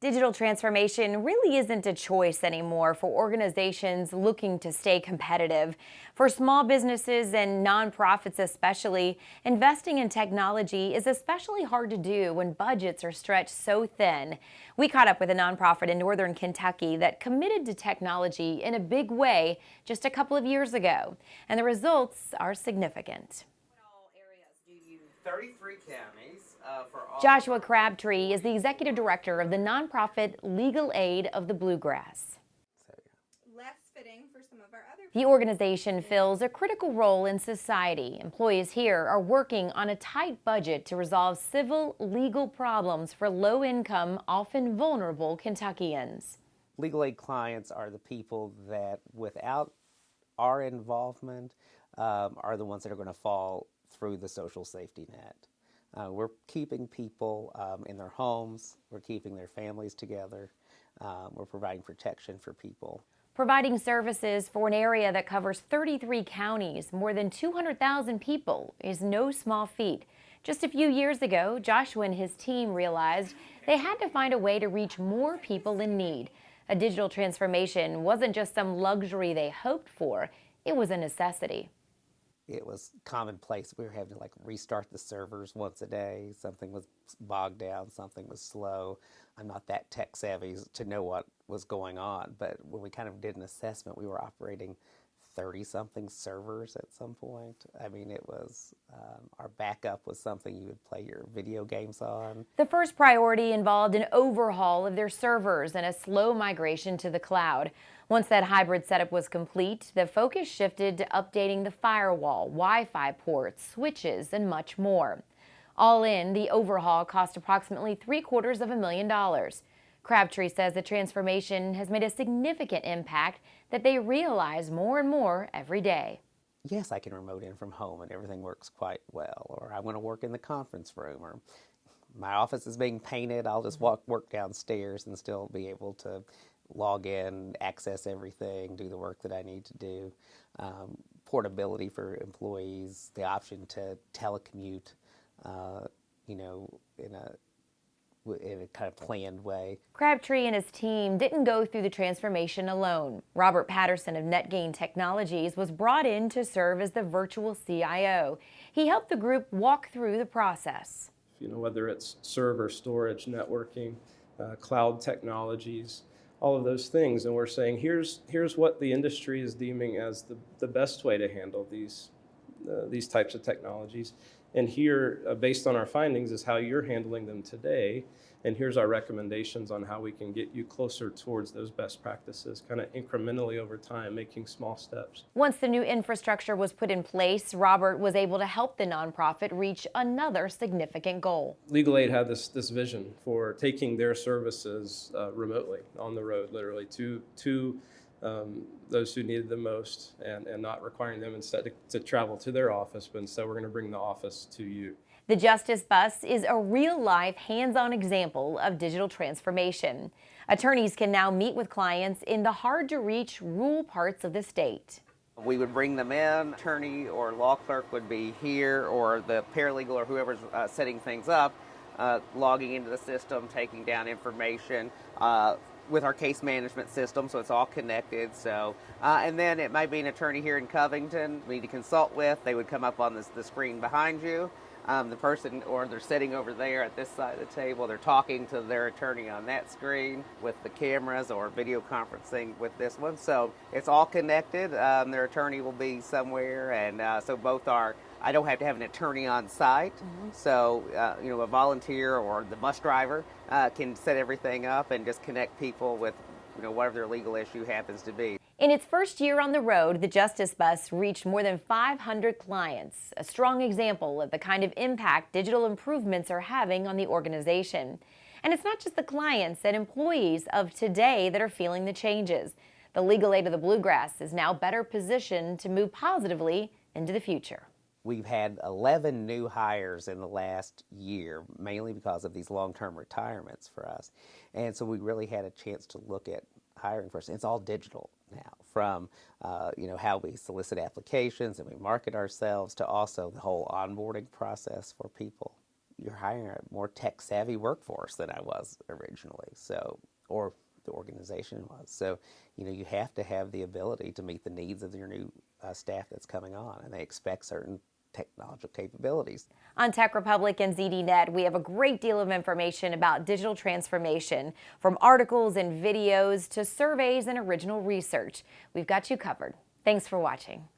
Digital transformation really isn't a choice anymore for organizations looking to stay competitive. For small businesses and nonprofits especially, investing in technology is especially hard to do when budgets are stretched so thin. We caught up with a nonprofit in northern Kentucky that committed to technology in a big way just a couple of years ago, and the results are significant. All areas do you 33 counties for all of Joshua our Crabtree is the executive director of the nonprofit Legal Aid of the Bluegrass. so, Less fitting for some of our other. The organization fills a critical role in society. Employees here are working on a tight budget to resolve civil legal problems for low-income, often vulnerable Kentuckians. Legal aid clients are the people that, without our involvement, are the ones that are going to fall through the social safety net. We're keeping people in their homes, we're keeping their families together, we're providing protection for people. Providing services for an area that covers 33 counties, more than 200,000 people, is no small feat. Just a few years ago, Joshua and his team realized they had to find a way to reach more people in need. A digital transformation wasn't just some luxury they hoped for, it was a necessity. It was commonplace. We were having to restart the servers once a day. Something was bogged down, something was slow. I'm not that tech savvy to know what was going on, but when we kind of did an assessment, we were operating 30 something servers at some point. I mean, it was our backup was something you would play your video games on. The first priority involved an overhaul of their servers and a slow migration to the cloud. Once that hybrid setup was complete, the focus shifted to updating the firewall, Wi-Fi ports, switches, and much more. All in, the overhaul cost approximately $750,000. Crabtree says the transformation has made a significant impact that they realize more and more every day. Yes, I can remote in from home and everything works quite well. Or I want to work in the conference room, or my office is being painted. I'll just work downstairs and still be able to log in, access everything, do the work that I need to do. Portability for employees, the option to telecommute, in a kind of planned way. Crabtree and his team didn't go through the transformation alone. Robert Patterson of NetGain Technologies was brought in to serve as the virtual CIO. He helped the group walk through the process. Whether it's server storage, networking, cloud technologies, all of those things, and we're saying here's what the industry is deeming as the best way to handle these types of technologies, and here, based on our findings, is how you're handling them today, and here's our recommendations on how we can get you closer towards those best practices, kind of incrementally over time, making small steps. Once the new infrastructure was put in place, Robert was able to help the nonprofit reach another significant goal. Legal Aid had this vision for taking their services remotely, on the road, literally, to those who needed them most, and not requiring them instead to travel to their office, but instead we're going to bring the office to you. The Justice Bus is a real-life, hands-on example of digital transformation. Attorneys can now meet with clients in the hard-to-reach rural parts of the state. We would bring them in, attorney or law clerk would be here, or the paralegal or whoever's setting things up, logging into the system, taking down information, with our case management system, so it's all connected. So, and then it might be an attorney here in Covington we need to consult with. They would come up on the screen behind you. The person, or they're sitting over there at this side of the table, they're talking to their attorney on that screen with the cameras, or video conferencing with this one. So it's all connected. Their attorney will be somewhere, and so both are. I don't have to have an attorney on site, so a volunteer or the bus driver can set everything up and just connect people with whatever their legal issue happens to be. In its first year on the road, the Justice Bus reached more than 500 clients, a strong example of the kind of impact digital improvements are having on the organization. And it's not just the clients and employees of today that are feeling the changes. The Legal Aid of the Bluegrass is now better positioned to move positively into the future. We've had 11 new hires in the last year, mainly because of these long-term retirements for us. And so we really had a chance to look at hiring first. It's all digital now, from how we solicit applications and we market ourselves, to also the whole onboarding process for people. you're hiring a more tech savvy workforce than I was originally. So, or the organization was. So, you have to have the ability to meet the needs of your new staff that's coming on, and they expect certain technological capabilities. On Tech Republic and ZDNet, we have a great deal of information about digital transformation, from articles and videos to surveys and original research. We've got you covered. Thanks for watching.